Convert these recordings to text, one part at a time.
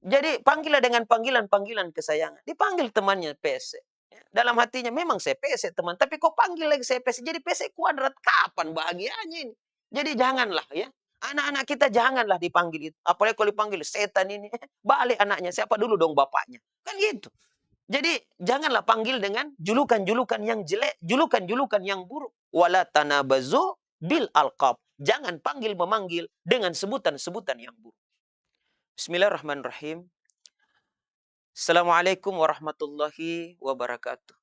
Jadi panggillah dengan panggilan-panggilan kesayangan. Dipanggil temannya pesek. Ya, dalam hatinya memang saya pesek teman, tapi kok panggil lagi saya pesek. Jadi pesek kuadrat, kapan bahagianya ini? Jadi janganlah ya. Anak-anak kita janganlah dipanggil itu. Apalagi kalau dipanggil setan ini. Balik anaknya, siapa dulu dong bapaknya. Kan gitu. Jadi janganlah panggil dengan julukan-julukan yang jelek, julukan-julukan yang buruk. Wala tanabazu bil alqab. Jangan panggil memanggil dengan sebutan-sebutan yang buruk. Bismillahirrahmanirrahim. Assalamualaikum warahmatullahi wabarakatuh.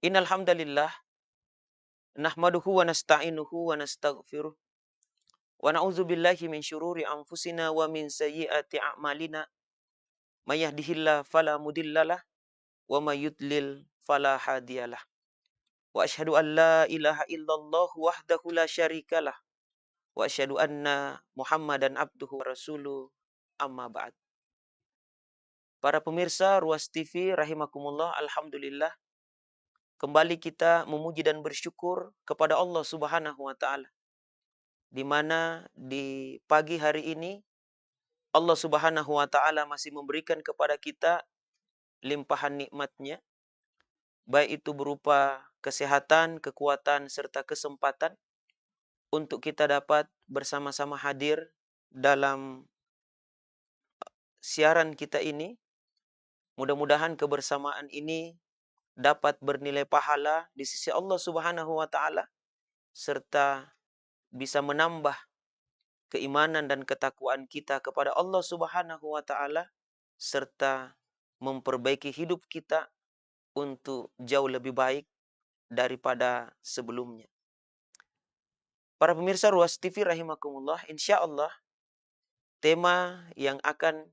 Innal hamdalillah nahmaduhu wa nasta'inuhu wa nastaghfiruh wa na'udzu billahi min syururi anfusina wa min sayyiati a'malina. May yahdihillahu fala mudhillalah wa may yudlil fala hadiyalah. Wa asyhadu an la ilaha illallah wahdahu la syarikalah wa asyhadu anna Muhammadan abduhu wa rasuluh, amma ba'd. Para pemirsa Ruas TV rahimakumullah, alhamdulillah kembali kita memuji dan bersyukur kepada Allah Subhanahu wa taala, di mana di pagi hari ini Allah Subhanahu wa taala masih memberikan kepada kita limpahan nikmat-Nya, baik itu berupa kesehatan, kekuatan serta kesempatan untuk kita dapat bersama-sama hadir dalam siaran kita ini. Mudah-mudahan kebersamaan ini dapat bernilai pahala di sisi Allah Subhanahu wa taala serta bisa menambah keimanan dan ketakwaan kita kepada Allah Subhanahu wa taala serta memperbaiki hidup kita untuk jauh lebih baik daripada sebelumnya. Para pemirsa Ruas TV rahimakumullah, insyaallah tema yang akan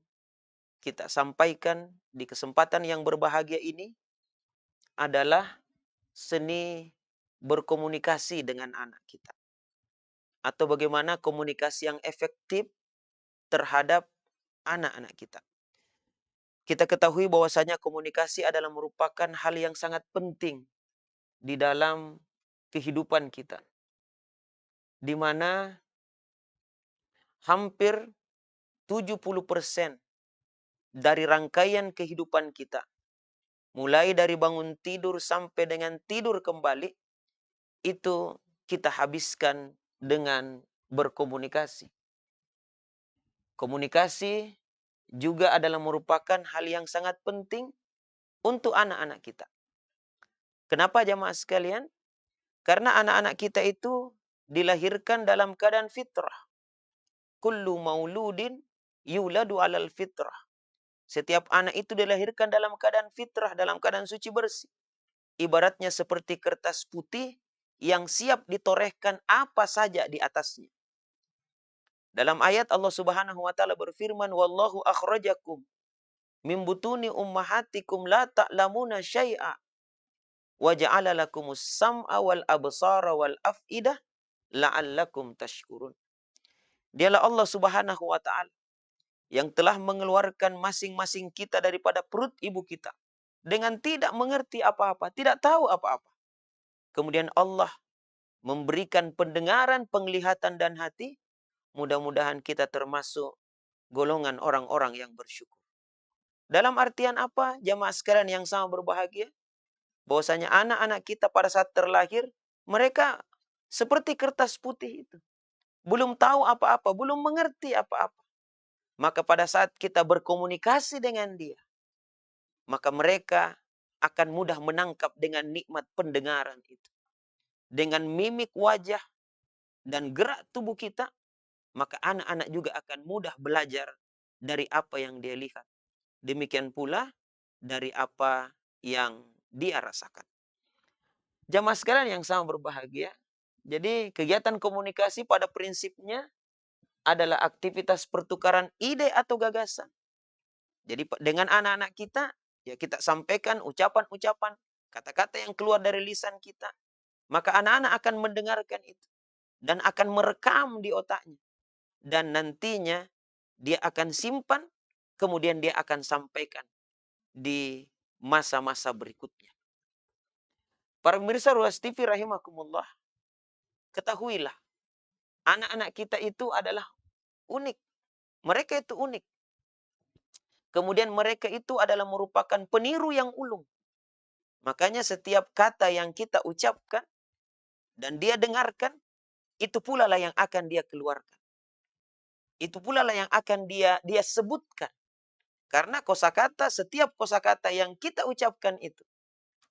kita sampaikan di kesempatan yang berbahagia ini adalah seni berkomunikasi dengan anak kita, atau bagaimana komunikasi yang efektif terhadap anak-anak kita. Kita ketahui bahwasanya komunikasi adalah merupakan hal yang sangat penting di dalam kehidupan kita, di mana hampir 70% dari rangkaian kehidupan kita, mulai dari bangun tidur sampai dengan tidur kembali, itu kita habiskan dengan berkomunikasi. Komunikasi juga adalah merupakan hal yang sangat penting untuk anak-anak kita. Kenapa jamaah sekalian? Karena anak-anak kita itu dilahirkan dalam keadaan fitrah. Kullu mauludin yuladu alal fitrah. Setiap anak itu dilahirkan dalam keadaan fitrah, dalam keadaan suci bersih. Ibaratnya seperti kertas putih yang siap ditorehkan apa saja di atasnya. Dalam ayat Allah Subhanahu wa taala berfirman, "Wallahu akhrajakum min butuni ummahatikum la ta'lamuna syai'a wa ja'ala lakumus sam'a wal absara wal af'idah la'allakum tashkurun." Dialah Allah Subhanahu wa taala yang telah mengeluarkan masing-masing kita daripada perut ibu kita dengan tidak mengerti apa-apa, tidak tahu apa-apa. Kemudian Allah memberikan pendengaran, penglihatan dan hati. Mudah-mudahan kita termasuk golongan orang-orang yang bersyukur. Dalam artian apa? Jamaah sekalian yang sama berbahagia, bahwasanya anak-anak kita pada saat terlahir, mereka seperti kertas putih itu. Belum tahu apa-apa, belum mengerti apa-apa. Maka pada saat kita berkomunikasi dengan dia, maka mereka akan mudah menangkap dengan nikmat pendengaran itu. Dengan mimik wajah dan gerak tubuh kita, maka anak-anak juga akan mudah belajar dari apa yang dia lihat. Demikian pula dari apa yang dia rasakan. Jamaah sekalian yang sama berbahagia, jadi kegiatan komunikasi pada prinsipnya adalah aktivitas pertukaran ide atau gagasan. Jadi dengan anak-anak kita, ya kita sampaikan ucapan-ucapan, kata-kata yang keluar dari lisan kita. Maka anak-anak akan mendengarkan itu. Dan akan merekam di otaknya. Dan nantinya dia akan simpan, kemudian dia akan sampaikan di masa-masa berikutnya. Para pemirsa Ruas TV rahimakumullah, ketahuilah, anak-anak kita itu adalah unik. Mereka itu unik. Kemudian mereka itu adalah merupakan peniru yang ulung. Makanya setiap kata yang kita ucapkan dan dia dengarkan, itu pula lah yang akan dia keluarkan. Itu pula lah yang akan dia sebutkan. Karena kosakata, setiap kosakata yang kita ucapkan itu,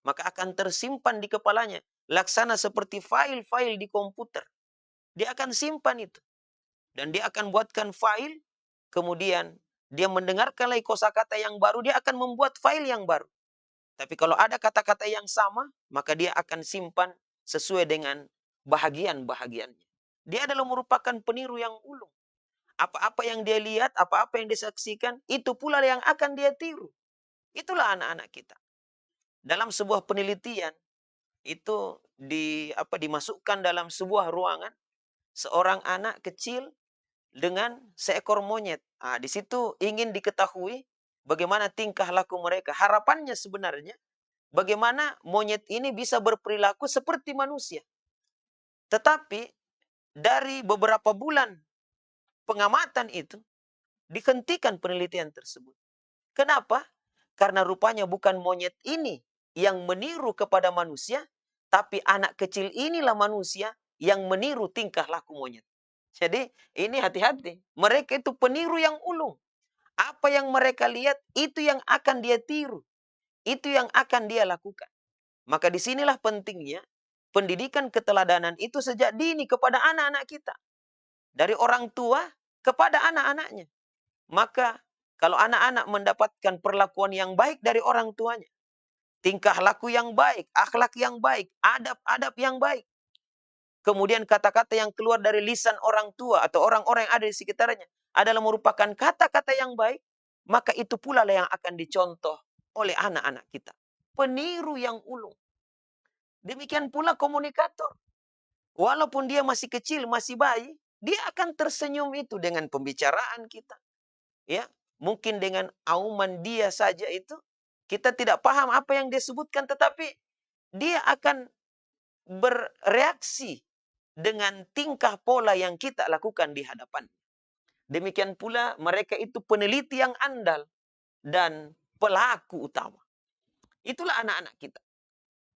maka akan tersimpan di kepalanya. Laksana seperti file-file di komputer. Dia akan simpan itu. Dan dia akan buatkan file, kemudian dia mendengarkan lagi kosakata yang baru, dia akan membuat file yang baru. Tapi kalau ada kata-kata yang sama, maka dia akan simpan sesuai dengan bahagian-bahagiannya. Dia adalah merupakan peniru yang ulung. Apa-apa yang dia lihat, apa-apa yang disaksikan, itu pula yang akan dia tiru. Itulah anak-anak kita. Dalam sebuah penelitian, itu dimasukkan dalam sebuah ruangan, seorang anak kecil dengan seekor monyet. Di situ ingin diketahui bagaimana tingkah laku mereka. Harapannya sebenarnya, bagaimana monyet ini bisa berperilaku seperti manusia. Tetapi dari beberapa bulan pengamatan itu, dihentikan penelitian tersebut. Kenapa? Karena rupanya bukan monyet ini yang meniru kepada manusia, tapi anak kecil inilah manusia yang meniru tingkah laku monyet. Jadi ini hati-hati. Mereka itu peniru yang ulung. Apa yang mereka lihat, itu yang akan dia tiru. Itu yang akan dia lakukan. Maka disinilah pentingnya pendidikan keteladanan itu sejak dini kepada anak-anak kita. Dari orang tua kepada anak-anaknya. Maka kalau anak-anak mendapatkan perlakuan yang baik dari orang tuanya, tingkah laku yang baik, akhlak yang baik, adab-adab yang baik, kemudian kata-kata yang keluar dari lisan orang tua atau orang-orang yang ada di sekitarnya adalah merupakan kata-kata yang baik, maka itu pula lah yang akan dicontoh oleh anak-anak kita. Peniru yang ulung. Demikian pula komunikator. Walaupun dia masih kecil, masih bayi, dia akan tersenyum itu dengan pembicaraan kita. Ya, mungkin dengan auman dia saja itu kita tidak paham apa yang dia sebutkan, tetapi dia akan bereaksi dengan tingkah pola yang kita lakukan di hadapan. Demikian pula mereka itu peneliti yang andal dan pelaku utama. Itulah anak-anak kita.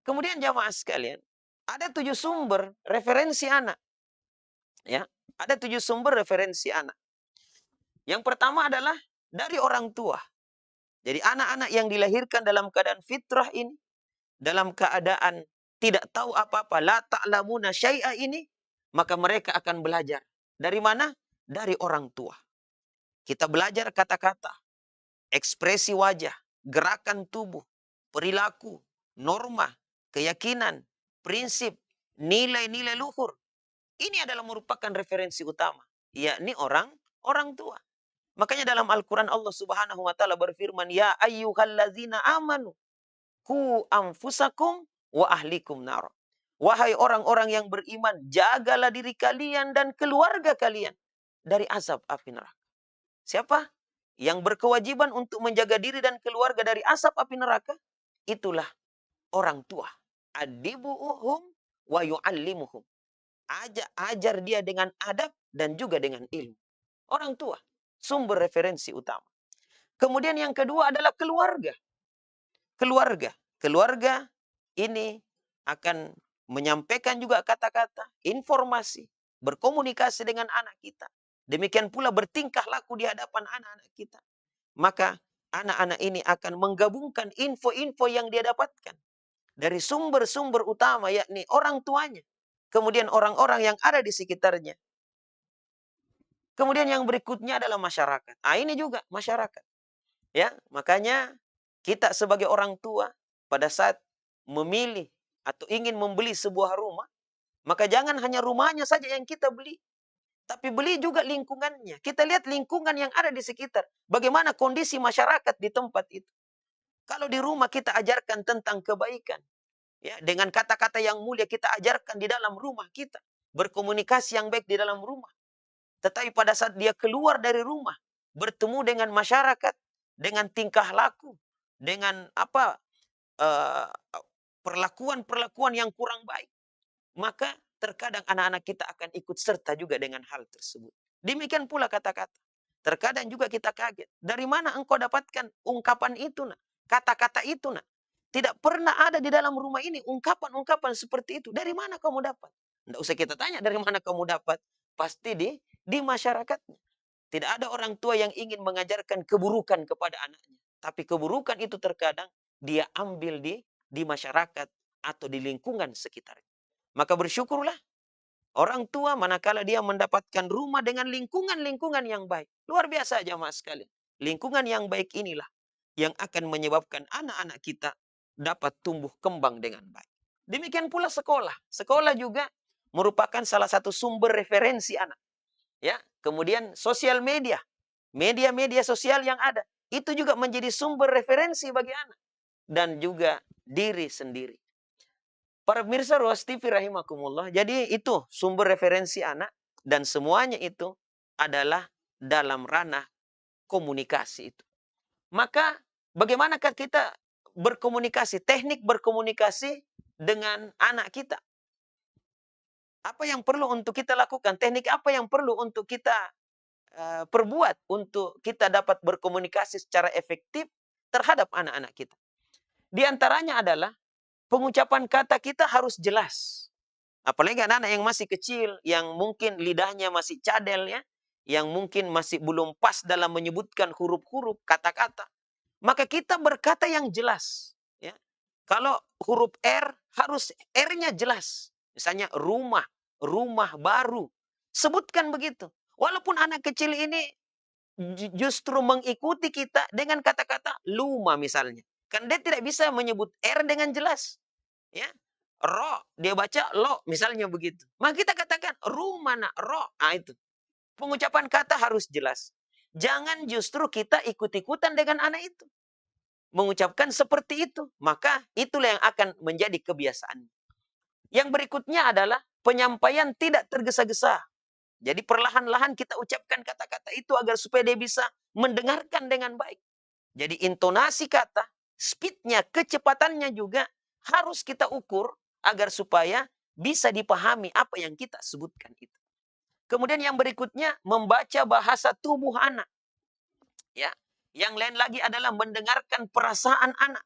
Kemudian jamaah sekalian, ada 7 sumber referensi anak. Ya, ada 7 sumber referensi anak. Yang pertama adalah dari orang tua. Jadi anak-anak yang dilahirkan dalam keadaan fitrah ini, dalam keadaan tidak tahu apa-apa, la ta'lamuna syai'a ini, maka mereka akan belajar. Dari mana? Dari orang tua. Kita belajar kata-kata, ekspresi wajah, gerakan tubuh, perilaku, norma, keyakinan, prinsip, nilai-nilai luhur. Ini adalah merupakan referensi utama, yakni orang tua. Makanya dalam Al-Quran Allah Subhanahu wa Ta'ala berfirman, ya ayyuhallazina amanu ku anfusakum wa ahlikum nar. Wahai orang-orang yang beriman, jagalah diri kalian dan keluarga kalian dari azab api neraka. Siapa? Yang berkewajiban untuk menjaga diri dan keluarga dari asap api neraka, itulah orang tua. Adibuhum wa yu'allimuhum. Ajar dia dengan adab dan juga dengan ilmu. Orang tua, sumber referensi utama. Kemudian yang kedua adalah keluarga. Keluarga ini akan menyampaikan juga kata-kata, informasi, berkomunikasi dengan anak kita. Demikian pula bertingkah laku di hadapan anak-anak kita. Maka anak-anak ini akan menggabungkan info-info yang dia dapatkan dari sumber-sumber utama, yakni orang tuanya. Kemudian orang-orang yang ada di sekitarnya. Kemudian yang berikutnya adalah masyarakat. Ini juga masyarakat. Ya, makanya kita sebagai orang tua pada saat memilih atau ingin membeli sebuah rumah, maka jangan hanya rumahnya saja yang kita beli, tapi beli juga lingkungannya. Kita lihat lingkungan yang ada di sekitar. Bagaimana kondisi masyarakat di tempat itu. Kalau di rumah kita ajarkan tentang kebaikan, ya, dengan kata-kata yang mulia kita ajarkan di dalam rumah kita, berkomunikasi yang baik di dalam rumah. Tetapi pada saat dia keluar dari rumah, bertemu dengan masyarakat, dengan tingkah laku, dengan perlakuan-perlakuan yang kurang baik, maka terkadang anak-anak kita akan ikut serta juga dengan hal tersebut. Demikian pula kata-kata. Terkadang juga kita kaget. Dari mana engkau dapatkan ungkapan itu, nak? Kata-kata itu, nak? Tidak pernah ada di dalam rumah ini ungkapan-ungkapan seperti itu. Dari mana kamu dapat? Tidak usah kita tanya dari mana kamu dapat. Pasti di masyarakatnya. Tidak ada orang tua yang ingin mengajarkan keburukan kepada anaknya. Tapi keburukan itu terkadang dia ambil di masyarakat atau di lingkungan sekitarnya. Maka bersyukurlah orang tua manakala dia mendapatkan rumah dengan lingkungan-lingkungan yang baik. Luar biasa jamaah sekalian. Lingkungan yang baik inilah yang akan menyebabkan anak-anak kita dapat tumbuh kembang dengan baik. Demikian pula sekolah. Sekolah juga merupakan salah satu sumber referensi anak. Ya, kemudian sosial media. Media-media sosial yang ada. Itu juga menjadi sumber referensi bagi anak. Dan juga diri sendiri. Para pemirsa Ruas TV rahimakumullah. Jadi itu sumber referensi anak. Dan semuanya itu adalah dalam ranah komunikasi itu. Maka bagaimanakah kita berkomunikasi? Teknik berkomunikasi dengan anak kita. Apa yang perlu untuk kita lakukan? Teknik apa yang perlu untuk kita perbuat untuk kita dapat berkomunikasi secara efektif terhadap anak-anak kita? Di antaranya adalah pengucapan kata kita harus jelas. Apalagi anak-anak yang masih kecil, yang mungkin lidahnya masih cadel ya, yang mungkin masih belum pas dalam menyebutkan huruf-huruf, kata-kata. Maka kita berkata yang jelas. Ya. Kalau huruf R, harus R-nya jelas. Misalnya rumah, rumah baru. Sebutkan begitu. Walaupun anak kecil ini justru mengikuti kita dengan kata-kata luma misalnya. Kan dia tidak bisa menyebut R dengan jelas. Ya, ro, dia baca lo, misalnya begitu. Maka kita katakan rumah nak ro, itu. Pengucapan kata harus jelas. Jangan justru kita ikut-ikutan dengan anak itu. Mengucapkan seperti itu. Maka itulah yang akan menjadi kebiasaan. Yang berikutnya adalah penyampaian tidak tergesa-gesa. Jadi perlahan-lahan kita ucapkan kata-kata itu agar supaya dia bisa mendengarkan dengan baik. Jadi intonasi kata, speednya, kecepatannya juga harus kita ukur agar supaya bisa dipahami apa yang kita sebutkan itu. Kemudian yang berikutnya membaca bahasa tubuh anak. Ya, yang lain lagi adalah mendengarkan perasaan anak.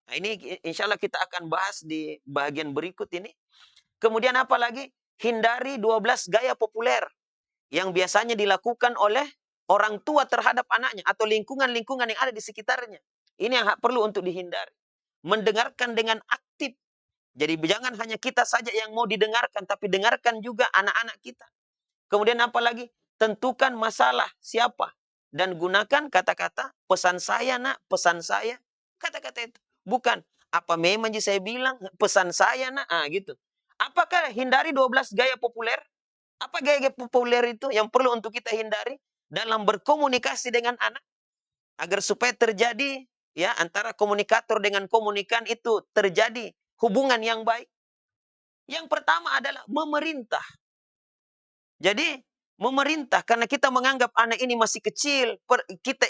Nah, ini insya Allah kita akan bahas di bagian berikut ini. Kemudian apa lagi? Hindari 12 gaya populer yang biasanya dilakukan oleh orang tua terhadap anaknya atau lingkungan-lingkungan yang ada di sekitarnya. Ini yang perlu untuk dihindari. Mendengarkan dengan aktif. Jadi jangan hanya kita saja yang mau didengarkan, tapi dengarkan juga anak-anak kita. Kemudian apa lagi? Tentukan masalah siapa. Dan gunakan kata-kata pesan saya nak, pesan saya. Kata-kata itu. Bukan apa memang saya bilang pesan saya nak. Gitu. Apakah hindari 12 gaya populer? Apa gaya populer itu yang perlu untuk kita hindari dalam berkomunikasi dengan anak agar supaya terjadi ya antara komunikator dengan komunikan itu terjadi hubungan yang baik. Yang pertama adalah memerintah. Jadi memerintah karena kita menganggap anak ini masih kecil, kita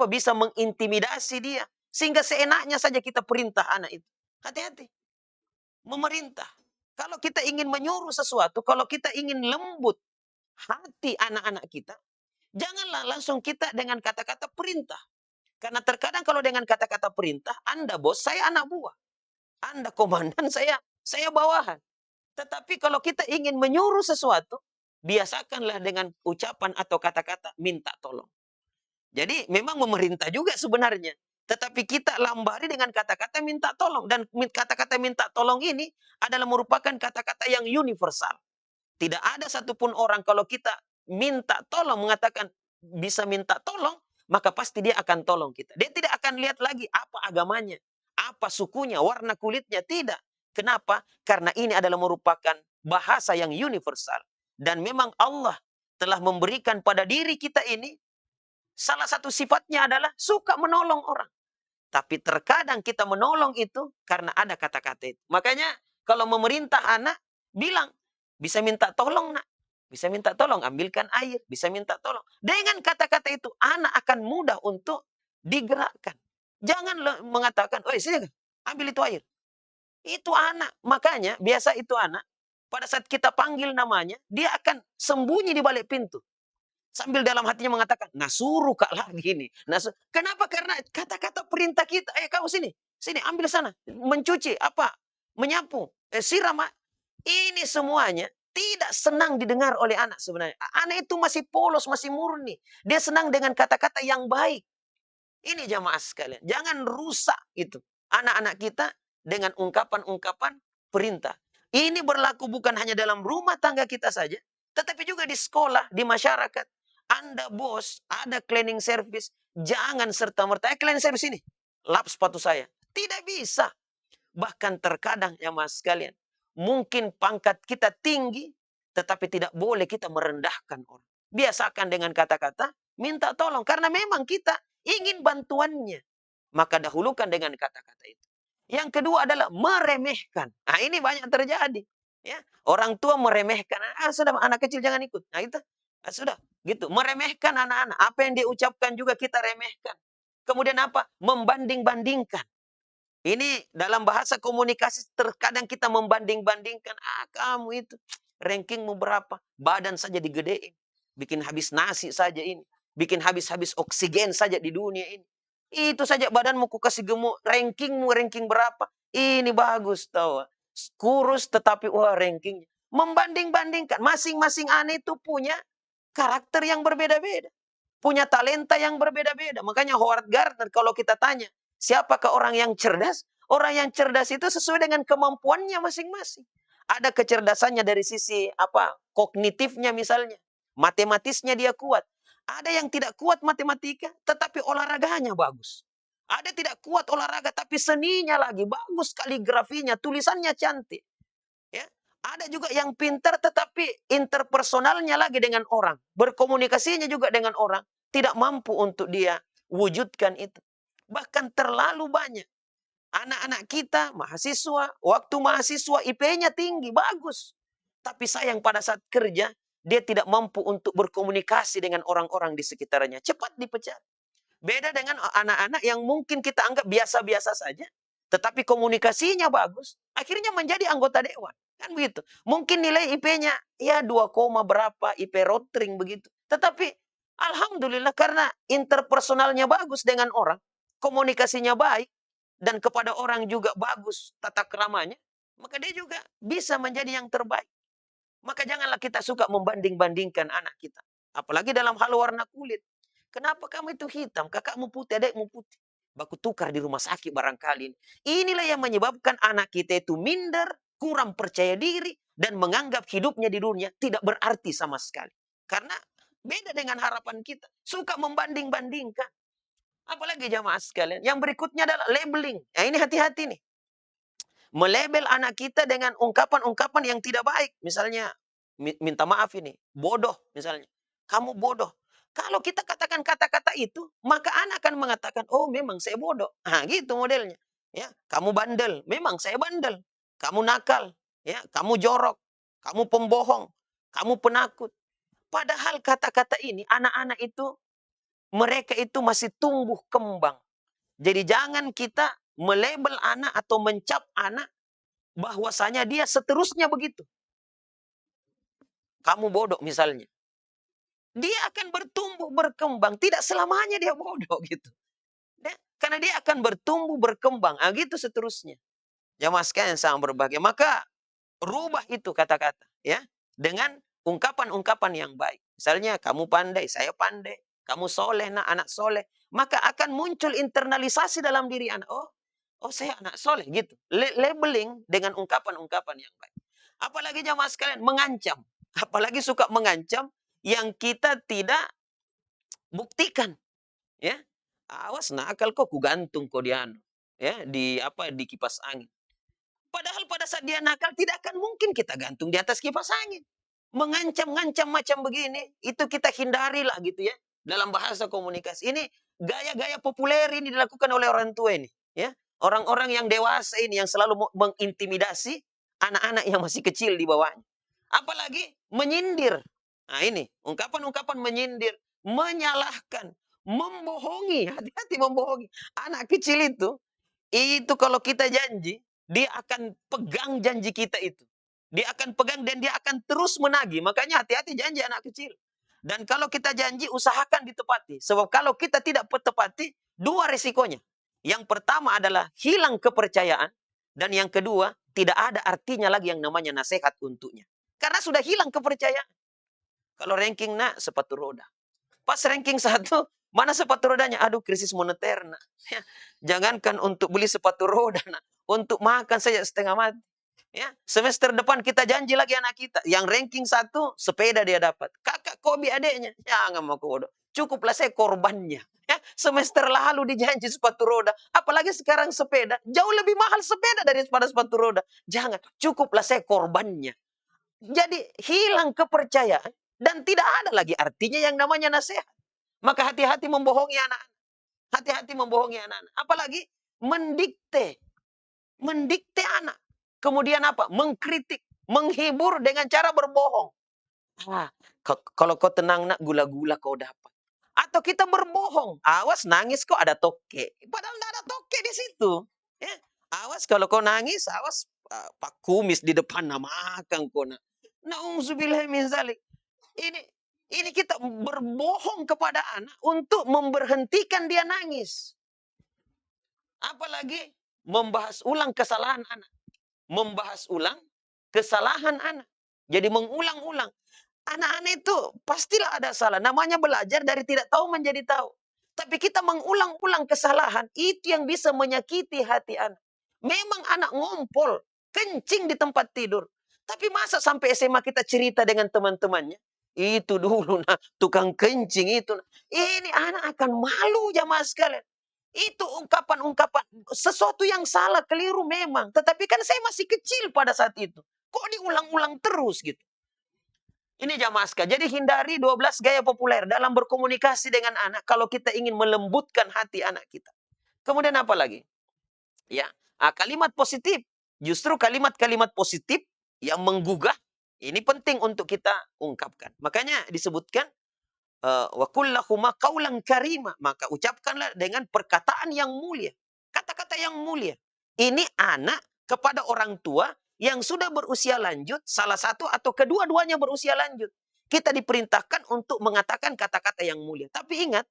bisa mengintimidasi dia sehingga seenaknya saja kita perintah anak itu. Hati-hati. Memerintah. Kalau kita ingin menyuruh sesuatu, kalau kita ingin lembut hati anak-anak kita, janganlah langsung kita dengan kata-kata perintah. Karena terkadang kalau dengan kata-kata perintah, Anda bos, saya anak buah. Anda komandan, saya bawahan. Tetapi kalau kita ingin menyuruh sesuatu, biasakanlah dengan ucapan atau kata-kata minta tolong. Jadi memang memerintah juga sebenarnya. Tetapi kita lambari dengan kata-kata minta tolong. Dan kata-kata minta tolong ini adalah merupakan kata-kata yang universal. Tidak ada satupun orang kalau kita minta tolong, mengatakan bisa minta tolong, maka pasti dia akan tolong kita. Dia tidak akan lihat lagi apa agamanya, apa sukunya, warna kulitnya. Tidak. Kenapa? Karena ini adalah merupakan bahasa yang universal. Dan memang Allah telah memberikan pada diri kita ini, salah satu sifatnya adalah suka menolong orang. Tapi terkadang kita menolong itu karena ada kata-kata itu. Makanya kalau memerintah anak, bilang, bisa minta tolong nak. Bisa minta tolong, ambilkan air. Bisa minta tolong. Dengan kata-kata itu, anak akan mudah untuk digerakkan. Jangan mengatakan, oh sini ambil itu air. Itu anak. Makanya biasa itu anak, pada saat kita panggil namanya, dia akan sembunyi di balik pintu. Sambil dalam hatinya mengatakan, nah suruh Kak lagi nih. Kenapa? Karena kata-kata perintah kita, kamu sini, sini ambil sana, mencuci, apa, menyapu, siram. Ini semuanya tidak senang didengar oleh anak sebenarnya. Anak itu masih polos, masih murni. Dia senang dengan kata-kata yang baik. Ini jamaah sekalian, jangan rusak itu anak-anak kita dengan ungkapan-ungkapan perintah. Ini berlaku bukan hanya dalam rumah tangga kita saja, tetapi juga di sekolah, di masyarakat. Anda bos, ada cleaning service, jangan serta-merta, cleaning service ini, lap sepatu saya. Tidak bisa. Bahkan terkadang ya mas sekalian, mungkin pangkat kita tinggi, tetapi tidak boleh kita merendahkan orang. Biasakan dengan kata-kata, minta tolong. Karena memang kita ingin bantuannya. Maka dahulukan dengan kata-kata itu. Yang kedua adalah meremehkan. Nah ini banyak terjadi. Ya, orang tua meremehkan. Sudah anak kecil jangan ikut. Nah itu, sudah gitu. Meremehkan anak-anak. Apa yang dia ucapkan juga kita remehkan. Kemudian apa? Membanding-bandingkan. Ini dalam bahasa komunikasi terkadang kita membanding-bandingkan. Kamu itu rankingmu berapa? Badan saja digedein. Bikin habis nasi saja ini. Bikin habis-habis oksigen saja di dunia ini. Itu saja badanmu ku kasih gemuk. Rankingmu ranking berapa? Ini bagus tahu. Kurus tetapi wah rankingnya. Membanding-bandingkan. Masing-masing anak itu punya karakter yang berbeda-beda. Punya talenta yang berbeda-beda. Makanya Howard Gardner kalau kita tanya, siapakah orang yang cerdas? Orang yang cerdas itu sesuai dengan kemampuannya masing-masing. Ada kecerdasannya dari sisi kognitifnya misalnya. Matematisnya dia kuat. Ada yang tidak kuat matematika, tetapi olahraganya bagus. Ada tidak kuat olahraga, tapi seninya lagi bagus, kaligrafinya, tulisannya cantik. Ya. Ada juga yang pintar, tetapi interpersonalnya lagi dengan orang. Berkomunikasinya juga dengan orang. Tidak mampu untuk dia wujudkan itu. Bahkan terlalu banyak. Anak-anak kita, mahasiswa, waktu mahasiswa IP-nya tinggi, bagus. Tapi sayang pada saat kerja, dia tidak mampu untuk berkomunikasi dengan orang-orang di sekitarnya. Cepat dipecat. Beda dengan anak-anak yang mungkin kita anggap biasa-biasa saja. Tetapi komunikasinya bagus. Akhirnya menjadi anggota dewan. Kan begitu. Mungkin nilai IP-nya ya 2, berapa, IP rotring begitu. Tetapi alhamdulillah karena interpersonalnya bagus dengan orang. Komunikasinya baik. Dan kepada orang juga bagus tata keramanya. Maka dia juga bisa menjadi yang terbaik. Maka janganlah kita suka membanding-bandingkan anak kita. Apalagi dalam hal warna kulit. Kenapa kamu itu hitam? Kakakmu putih, adekmu putih. Baku tukar di rumah sakit barangkali. Inilah yang menyebabkan anak kita itu minder, kurang percaya diri, dan menganggap hidupnya di dunia tidak berarti sama sekali. Karena beda dengan harapan kita. Suka membanding-bandingkan. Apalagi jamaah sekalian. Yang berikutnya adalah labeling. Nah ini hati-hati nih. Melabel anak kita dengan ungkapan-ungkapan yang tidak baik. Misalnya, minta maaf ini, bodoh misalnya. Kamu bodoh. Kalau kita katakan kata-kata itu, maka anak akan mengatakan, oh memang saya bodoh. Nah gitu modelnya. Ya, kamu bandel, memang saya bandel. Kamu nakal, ya, kamu jorok, kamu pembohong, kamu penakut. Padahal kata-kata ini, anak-anak itu, mereka itu masih tumbuh kembang. Jadi jangan kita melabel anak atau mencap anak bahwasanya dia seterusnya begitu. Kamu bodoh misalnya. Dia akan bertumbuh, berkembang. Tidak selamanya dia bodoh gitu. Karena dia akan bertumbuh, berkembang. Gitu seterusnya. Jamaah sekalian yang sangat berbahagia. Maka rubah itu kata-kata. Ya, dengan ungkapan-ungkapan yang baik. Misalnya kamu pandai, saya pandai. Kamu soleh, anak soleh. Maka akan muncul internalisasi dalam diri anak. Oh saya anak soleh gitu. Labeling dengan ungkapan-ungkapan yang baik. Apalagi jamaah sekalian mengancam. Apalagi suka mengancam yang kita tidak buktikan. Ya, awas nakal kok kugantung kok di kipas angin. Padahal pada saat dia nakal tidak akan mungkin kita gantung di atas kipas angin. Mengancam-ngancam macam begini, itu kita hindarilah gitu ya. Dalam bahasa komunikasi. Ini gaya-gaya populer ini dilakukan oleh orang tua ini. Ya, orang-orang yang dewasa ini yang selalu mengintimidasi anak-anak yang masih kecil di bawahnya. Apalagi menyindir. Nah ini, ungkapan-ungkapan menyindir, menyalahkan, membohongi. Hati-hati membohongi. Anak kecil itu kalau kita janji, dia akan pegang janji kita itu. Dia akan pegang dan dia akan terus menagih. Makanya hati-hati janji anak kecil. Dan kalau kita janji, usahakan ditepati. Sebab kalau kita tidak tepati, dua resikonya. Yang pertama adalah hilang kepercayaan. Dan yang kedua, tidak ada artinya lagi yang namanya nasihat untuknya. Karena sudah hilang kepercayaan. Kalau ranking nak, sepatu roda. Pas ranking satu, mana sepatu rodanya? Aduh, krisis moneter nak. Ya, jangankan untuk beli sepatu roda nak. Untuk makan saja setengah mati. Ya, semester depan kita janji lagi anak kita. Yang ranking satu, sepeda dia dapat. Kakak Kobi adeknya. Jangan mau bodoh. Cukuplah saya korbannya. Ya, semester lalu dijanji sepatu roda. Apalagi sekarang sepeda. Jauh lebih mahal sepeda daripada sepatu roda. Jangan. Cukuplah saya korbannya. Jadi hilang kepercayaan. Dan tidak ada lagi artinya yang namanya nasihat. Maka hati-hati membohongi anak-anak. Hati-hati membohongi anak-anak. Apalagi mendikte. Mendikte anak. Kemudian apa? Mengkritik, menghibur dengan cara berbohong. Ah, kalau kau tenang nak, gula-gula kau dapat. Atau kita berbohong. Awas nangis kok ada toke. Padahal tidak ada toke di situ. Ya. Awas kalau kau nangis, awas pak kumis di depan nama akan kau nak. Na'udzubillah min zalik. Ini kita berbohong kepada anak untuk memberhentikan dia nangis. Apalagi membahas ulang kesalahan anak. Membahas ulang kesalahan anak. Jadi mengulang-ulang. Anak-anak itu pastilah ada salah. Namanya belajar dari tidak tahu menjadi tahu. Tapi kita mengulang-ulang kesalahan, itu yang bisa menyakiti hati anak. Memang anak ngompol, kencing di tempat tidur. Tapi masa sampai SMA kita cerita dengan teman-temannya? Itu dulu, nah, tukang kencing itu. Nah. Ini anak akan malu jamaah sekalian. Itu ungkapan-ungkapan sesuatu yang salah, keliru memang. Tetapi kan saya masih kecil pada saat itu. Kok diulang-ulang terus gitu. Ini jamaah sekalian. Jadi hindari 12 gaya populer dalam berkomunikasi dengan anak kalau kita ingin melembutkan hati anak kita. Kemudian apa lagi? Ya, kalimat positif. Justru kalimat-kalimat positif yang menggugah ini penting untuk kita ungkapkan. Makanya disebutkan wa kullahuma qaulan karima, maka ucapkanlah dengan perkataan yang mulia, kata-kata yang mulia. Ini anak kepada orang tua yang sudah berusia lanjut, salah satu atau kedua-duanya berusia lanjut. Kita diperintahkan untuk mengatakan kata-kata yang mulia. Tapi ingat,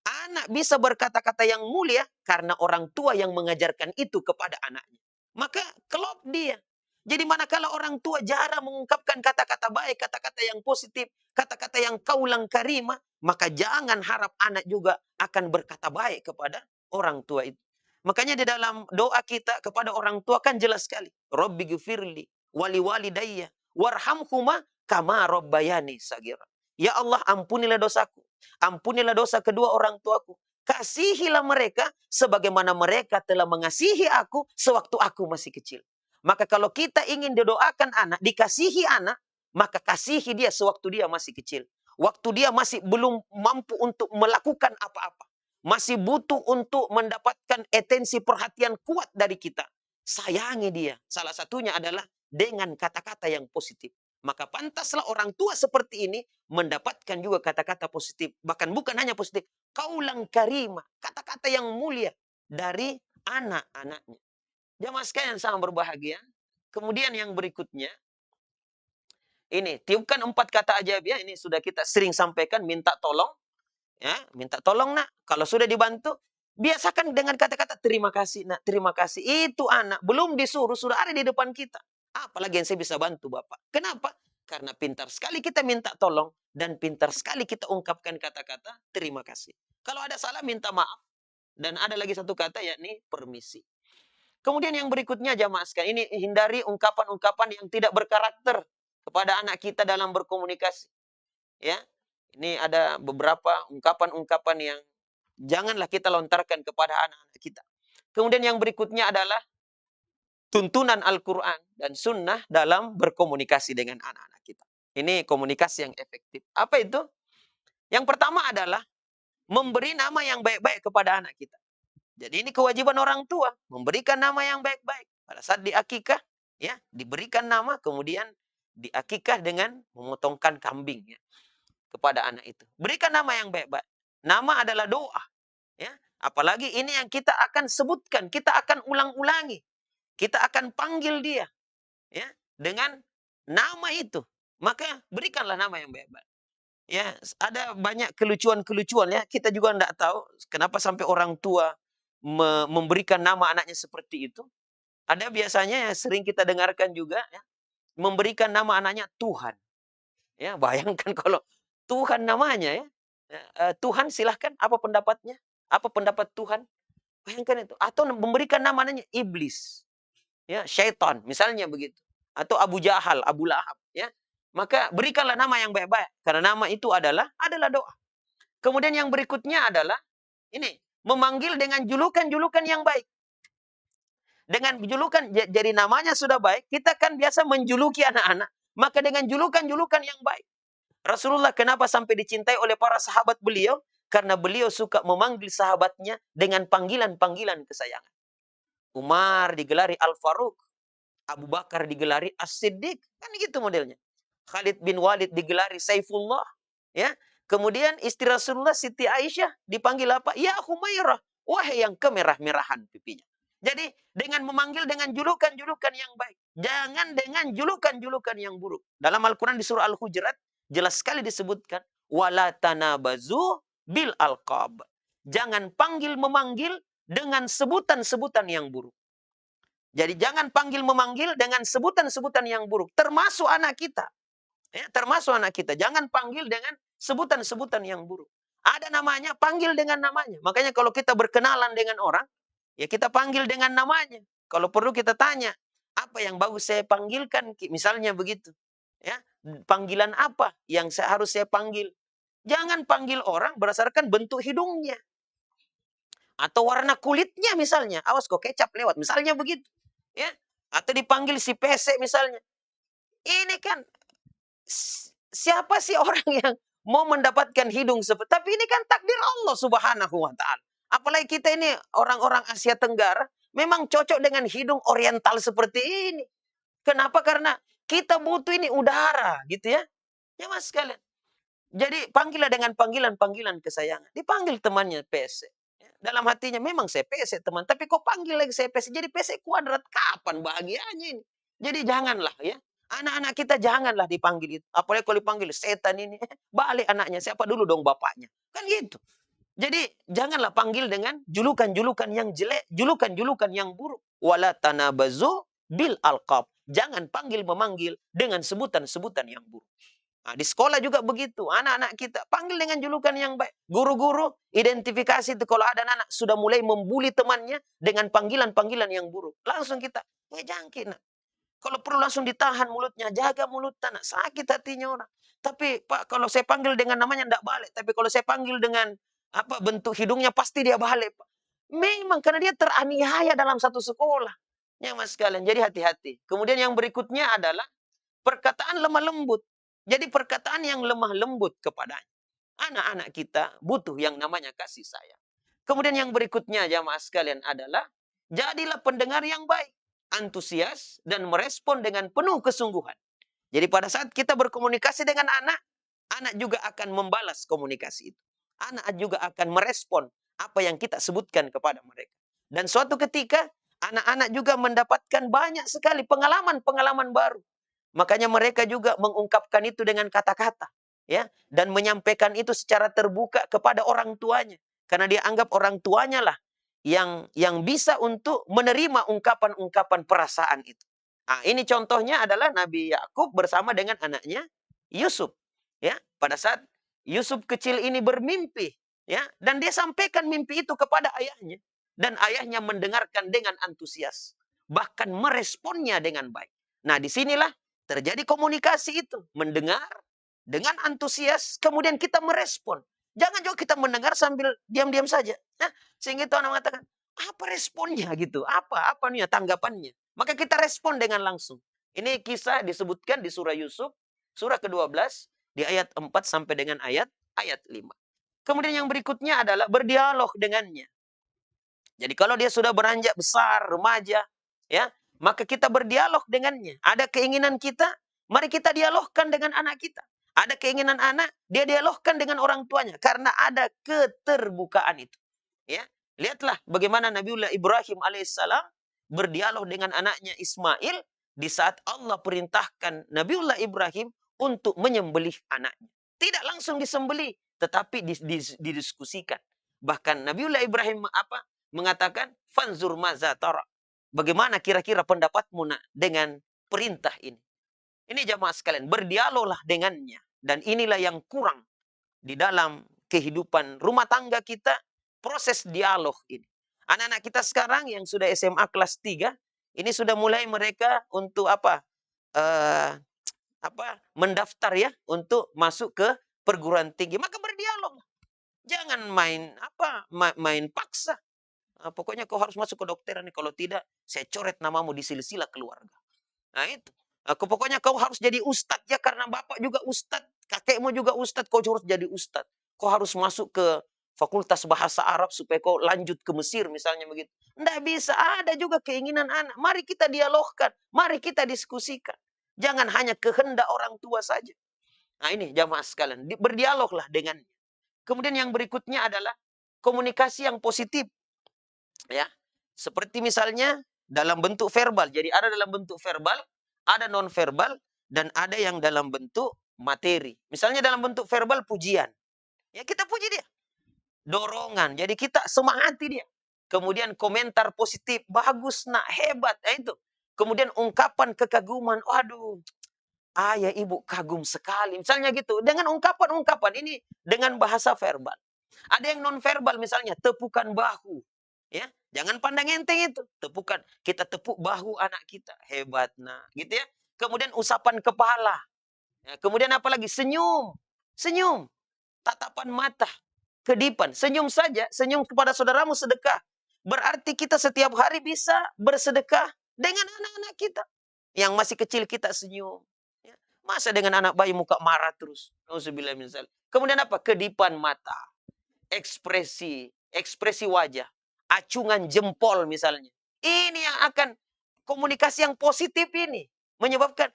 anak bisa berkata-kata yang mulia karena orang tua yang mengajarkan itu kepada anaknya. Maka kelop dia. Jadi manakala orang tua jarang mengungkapkan kata-kata baik, kata-kata yang positif, kata-kata yang kaulang karimah, maka jangan harap anak juga akan berkata baik kepada orang tua itu. Makanya di dalam doa kita kepada orang tua kan jelas sekali. Rabbi gfirli wali walidayya warhamhuma kama rabbayani sagira. Ya Allah, ampunilah dosaku. Ampunilah dosa kedua orang tuaku. Kasihilah mereka sebagaimana mereka telah mengasihi aku sewaktu aku masih kecil. Maka kalau kita ingin didoakan anak, dikasihi anak, maka kasihi dia sewaktu dia masih kecil. Waktu dia masih belum mampu untuk melakukan apa-apa. Masih butuh untuk mendapatkan atensi perhatian kuat dari kita. Sayangi dia. Salah satunya adalah dengan kata-kata yang positif. Maka pantaslah orang tua seperti ini mendapatkan juga kata-kata positif. Bahkan bukan hanya positif. Kaulang karimah. Kata-kata yang mulia dari anak-anaknya. Jamaah sekalian sama berbahagia. Kemudian yang berikutnya, ini tiupkan 4 kata ajaib ya. Ini sudah kita sering sampaikan, minta tolong. Ya, minta tolong nak. Kalau sudah dibantu, biasakan dengan kata-kata terima kasih nak, terima kasih. Itu anak belum disuruh sudah ada di depan kita. Apalagi yang saya bisa bantu Bapak. Kenapa? Karena pintar sekali kita minta tolong dan pintar sekali kita ungkapkan kata-kata terima kasih. Kalau ada salah minta maaf dan ada lagi satu kata yakni permisi. Kemudian yang berikutnya jamaah sekalian, ini hindari ungkapan-ungkapan yang tidak berkarakter kepada anak kita dalam berkomunikasi. Ya. Ini ada beberapa ungkapan-ungkapan yang janganlah kita lontarkan kepada anak-anak kita. Kemudian yang berikutnya adalah tuntunan Al-Quran dan Sunnah dalam berkomunikasi dengan anak-anak kita. Ini komunikasi yang efektif. Apa itu? Yang pertama adalah memberi nama yang baik-baik kepada anak kita. Jadi ini kewajiban orang tua, memberikan nama yang baik-baik. Pada saat diakikah, ya, diberikan nama, kemudian diakikah dengan memotongkan kambing ya, kepada anak itu. Berikan nama yang baik-baik. Nama adalah doa. Ya. Apalagi ini yang kita akan sebutkan, kita akan ulang-ulangi. Kita akan panggil dia ya, dengan nama itu. Maka berikanlah nama yang baik-baik. Ya, ada banyak kelucuan-kelucuan ya. Kita juga enggak tahu kenapa sampai orang tua memberikan nama anaknya seperti itu. Ada biasanya yang sering kita dengarkan juga ya, memberikan nama anaknya Tuhan. Ya, bayangkan kalau Tuhan namanya ya. Tuhan silahkan apa pendapatnya? Apa pendapat Tuhan? Bayangkan itu. Atau memberikan nama anaknya iblis. Ya, syaitan, misalnya begitu. Atau Abu Jahal, Abu Lahab, ya. Maka berikanlah nama yang baik-baik karena nama itu adalah doa. Kemudian yang berikutnya adalah ini, memanggil dengan julukan-julukan yang baik. Dengan julukan jadi namanya sudah baik, kita kan biasa menjuluki anak-anak, maka dengan julukan-julukan yang baik. Rasulullah kenapa sampai dicintai oleh para sahabat beliau? Karena beliau suka memanggil sahabatnya dengan panggilan-panggilan kesayangan. Umar digelari Al-Faruq, Abu Bakar digelari As-Siddiq, kan gitu modelnya. Khalid bin Walid digelari Saifullah, ya. Kemudian istri Rasulullah Siti Aisyah dipanggil apa? Ya Humairah, wahai yang kemerah-merahan pipinya. Jadi dengan memanggil dengan julukan-julukan yang baik, jangan dengan julukan-julukan yang buruk. Dalam Al-Qur'an di surah Al-Hujurat jelas sekali disebutkan wala tanabazu bil alqab. Jangan panggil memanggil dengan sebutan-sebutan yang buruk. Jadi jangan panggil memanggil dengan sebutan-sebutan yang buruk, termasuk anak kita. Ya, termasuk anak kita. Jangan panggil dengan sebutan-sebutan yang buruk. Ada namanya, panggil dengan namanya. Makanya kalau kita berkenalan dengan orang, ya kita panggil dengan namanya. Kalau perlu kita tanya, apa yang bagus saya panggilkan? Misalnya begitu. Ya, panggilan apa yang harus saya panggil? Jangan panggil orang berdasarkan bentuk hidungnya. Atau warna kulitnya misalnya. Awas kok kecap lewat. Misalnya begitu. Ya, atau dipanggil si pesek misalnya. Ini kan siapa sih orang yang mau mendapatkan hidung seperti, tapi ini kan takdir Allah Subhanahu wa taala. Apalagi kita ini orang-orang Asia Tenggara memang cocok dengan hidung oriental seperti ini. Kenapa? Karena kita butuh ini udara gitu ya. Ya Mas sekalian. Jadi panggillah dengan panggilan-panggilan kesayangan. Dipanggil temannya pesek. Dalam hatinya memang saya pesek teman, tapi kok panggil lagi saya pesek. Jadi pesek kuadrat, kapan bahagianya ini? Jadi janganlah ya. Anak-anak kita janganlah dipanggil itu. Apalagi kalau dipanggil setan ini. Balik anaknya, siapa dulu dong bapaknya. Kan gitu. Jadi janganlah panggil dengan julukan-julukan yang jelek, julukan-julukan yang buruk. Wala tanabazu bil alqab. Jangan panggil memanggil dengan sebutan-sebutan yang buruk. Nah, di sekolah juga begitu. Anak-anak kita panggil dengan julukan yang baik. Guru-guru identifikasi itu kalau ada anak sudah mulai membuli temannya dengan panggilan-panggilan yang buruk. Langsung kita, jangkit nak. Kalau perlu langsung ditahan mulutnya, jaga mulut nak. Sakit hatinya orang. Tapi Pak, kalau saya panggil dengan namanya enggak balik. Tapi kalau saya panggil dengan apa bentuk hidungnya pasti dia balik, Pak. Memang karena dia teraniaya dalam satu sekolah. Ya Mas sekalian, jadi hati-hati. Kemudian yang berikutnya adalah perkataan lemah lembut. Jadi perkataan yang lemah lembut kepadanya. Anak-anak kita butuh yang namanya kasih sayang. Kemudian yang berikutnya jamaah sekalian adalah jadilah pendengar yang baik, antusias dan merespon dengan penuh kesungguhan. Jadi pada saat kita berkomunikasi dengan anak, anak juga akan membalas komunikasi itu. Anak juga akan merespon apa yang kita sebutkan kepada mereka. Dan suatu ketika anak-anak juga mendapatkan banyak sekali pengalaman-pengalaman baru. Makanya mereka juga mengungkapkan itu dengan kata-kata, ya, dan menyampaikan itu secara terbuka kepada orang tuanya, karena dia anggap orang tuanya lah yang bisa untuk menerima ungkapan-ungkapan perasaan itu. Nah, ini contohnya adalah Nabi Yakub bersama dengan anaknya Yusuf, ya. Pada saat Yusuf kecil ini bermimpi, ya, dan dia sampaikan mimpi itu kepada ayahnya, dan ayahnya mendengarkan dengan antusias, bahkan meresponnya dengan baik. Nah, disinilah terjadi komunikasi itu. Mendengar dengan antusias, kemudian kita merespon. Jangan juga kita mendengar sambil diam-diam saja. Nah, sehingga itu anak mengatakan, apa responnya gitu? Apa nih tanggapannya? Maka kita respon dengan langsung. Ini kisah disebutkan di surah Yusuf, surah ke-12, di ayat 4 sampai dengan ayat 5. Kemudian yang berikutnya adalah berdialog dengannya. Jadi kalau dia sudah beranjak besar, remaja, ya, maka kita berdialog dengannya. Ada keinginan kita, mari kita dialogkan dengan anak kita. Ada keinginan anak, dia dialogkan dengan orang tuanya karena ada keterbukaan itu. Ya, lihatlah bagaimana Nabiullah Ibrahim alaihissalam berdialog dengan anaknya Ismail di saat Allah perintahkan Nabiullah Ibrahim untuk menyembelih anaknya. Tidak langsung disembeli, tetapi didiskusikan. Bahkan Nabiullah Ibrahim mengatakan, fanzur maza tara. Bagaimana kira-kira pendapatmu nak dengan perintah ini? Ini jamaah sekalian, berdialoglah dengannya. Dan inilah yang kurang di dalam kehidupan rumah tangga kita, proses dialog ini. Anak-anak kita sekarang yang sudah SMA kelas 3, ini sudah mulai mereka untuk mendaftar ya untuk masuk ke perguruan tinggi. Maka berdialog. Jangan main paksa. Pokoknya kau harus masuk ke kedokteran nih, kalau tidak saya coret namamu di silsilah keluarga. Nah itu. Pokoknya kau harus jadi ustadz ya, karena bapak juga ustadz, kakekmu juga ustadz, kau harus jadi ustadz. Kau harus masuk ke fakultas bahasa Arab supaya kau lanjut ke Mesir misalnya begitu. Tidak bisa, ada juga keinginan anak. Mari kita dialogkan, mari kita diskusikan. Jangan hanya kehendak orang tua saja. Nah ini jamaah sekalian, berdialoglah dengannya. Kemudian yang berikutnya adalah komunikasi yang positif. Ya, seperti misalnya dalam bentuk verbal. Jadi ada dalam bentuk verbal, ada non verbal, dan ada yang dalam bentuk materi. Misalnya dalam bentuk verbal pujian. Ya kita puji dia. Dorongan. Jadi kita semangati dia. Kemudian komentar positif, bagus nak, hebat. Nah, itu. Kemudian ungkapan kekaguman, waduh, ayah ibu kagum sekali. Misalnya gitu. Dengan ungkapan-ungkapan ini dengan bahasa verbal. Ada yang non verbal misalnya tepukan bahu. Ya, jangan pandang enteng itu. Tepukan, kita tepuk bahu anak kita. Hebat nah, gitu ya. Kemudian usapan kepala. Ya, kemudian apa lagi? Senyum. Senyum. Tatapan mata. Kedipan. Senyum saja, senyum kepada saudaramu sedekah. Berarti kita setiap hari bisa bersedekah dengan anak-anak kita. Yang masih kecil kita senyum. Ya. Masa dengan anak bayi muka marah terus? Kemudian apa? Kedipan mata. Ekspresi wajah. Acungan jempol misalnya. Ini yang akan komunikasi yang positif ini. Menyebabkan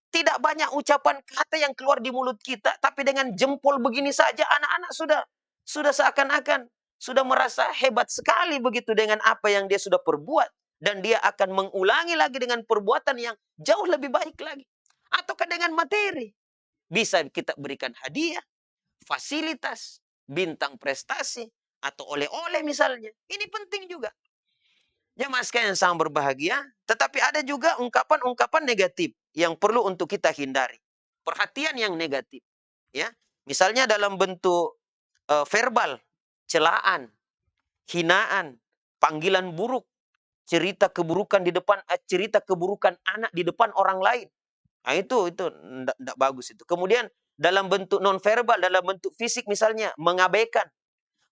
tidak banyak ucapan kata yang keluar di mulut kita, tapi dengan jempol begini saja anak-anak sudah seakan-akan sudah merasa hebat sekali begitu dengan apa yang dia sudah perbuat, dan dia akan mengulangi lagi dengan perbuatan yang jauh lebih baik lagi. Ataukah dengan materi, bisa kita berikan hadiah, fasilitas, bintang prestasi, atau oleh-oleh misalnya. Ini penting juga. Jemaah sekalian yang sangat berbahagia, tetapi ada juga ungkapan-ungkapan negatif yang perlu untuk kita hindari. Perhatian yang negatif, ya. Misalnya dalam bentuk verbal, celaan, hinaan, panggilan buruk, cerita keburukan cerita keburukan anak di depan orang lain. Nah, itu enggak bagus itu. Kemudian dalam bentuk non verbal, dalam bentuk fisik misalnya mengabaikan,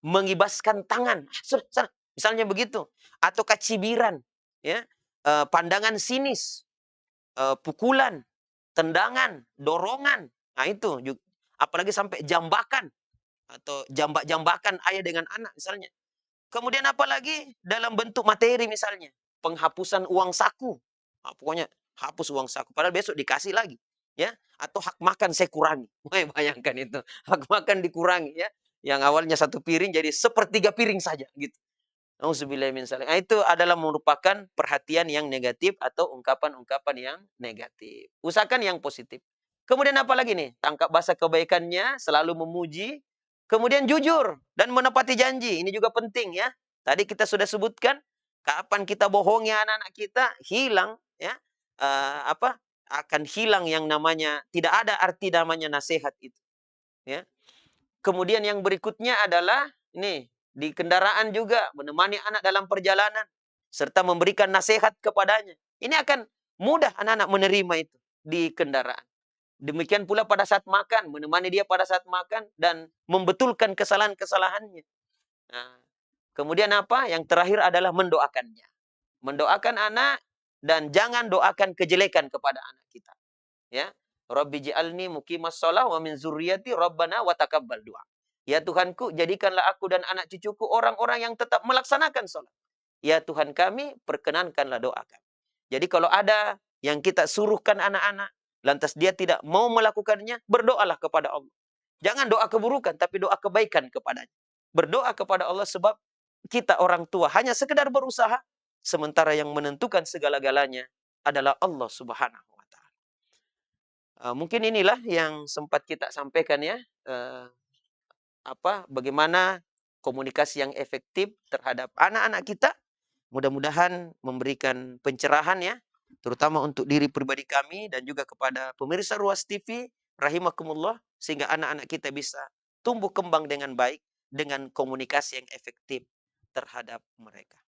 mengibaskan tangan, sana. Misalnya begitu, atau cibiran, ya, pandangan sinis, pukulan, tendangan, dorongan. Nah itu juga. Apalagi sampai jambakan atau jambak-jambakan ayah dengan anak misalnya. Kemudian apalagi dalam bentuk materi misalnya, penghapusan uang saku. Nah, pokoknya hapus uang saku, padahal besok dikasih lagi, ya. Atau hak makan saya kurangi. Bayangkan itu, hak makan dikurangi, ya. Yang awalnya 1 piring jadi 1/3 piring saja gitu. Nah, itu adalah merupakan perhatian yang negatif atau ungkapan-ungkapan yang negatif. Usahakan yang positif. Kemudian apa lagi nih? Tangkap basah kebaikannya, selalu memuji. Kemudian jujur dan menepati janji. Ini juga penting ya. Tadi kita sudah sebutkan, kapan kita bohongi anak-anak kita, hilang ya. Akan hilang yang namanya, tidak ada arti namanya nasihat itu. Ya. Kemudian yang berikutnya adalah ini, di kendaraan juga menemani anak dalam perjalanan serta memberikan nasihat kepadanya. Ini akan mudah anak-anak menerima itu di kendaraan. Demikian pula pada saat makan, menemani dia pada saat makan dan membetulkan kesalahan-kesalahannya. Nah, kemudian apa? Yang terakhir adalah mendoakannya. Mendoakan anak dan jangan doakan kejelekan kepada anak kita. Ya. Rabbi ji'alni muqimas shalah wa min dzurriyyati rabbana wa taqabbal du'a. Ya Tuhanku, jadikanlah aku dan anak cucuku orang-orang yang tetap melaksanakan sholat. Ya Tuhan kami, perkenankanlah doa kami. Jadi kalau ada yang kita suruhkan anak-anak, lantas dia tidak mau melakukannya, berdoalah kepada Allah. Jangan doa keburukan, tapi doa kebaikan kepadanya. Berdoa kepada Allah sebab kita orang tua hanya sekedar berusaha, sementara yang menentukan segala-galanya adalah Allah Subhanahu wa Ta'ala. Mungkin inilah yang sempat kita sampaikan ya, bagaimana komunikasi yang efektif terhadap anak-anak kita. Mudah-mudahan memberikan pencerahan ya, terutama untuk diri pribadi kami dan juga kepada pemirsa Ruas TV rahimakumullah, sehingga anak-anak kita bisa tumbuh kembang dengan baik dengan komunikasi yang efektif terhadap mereka.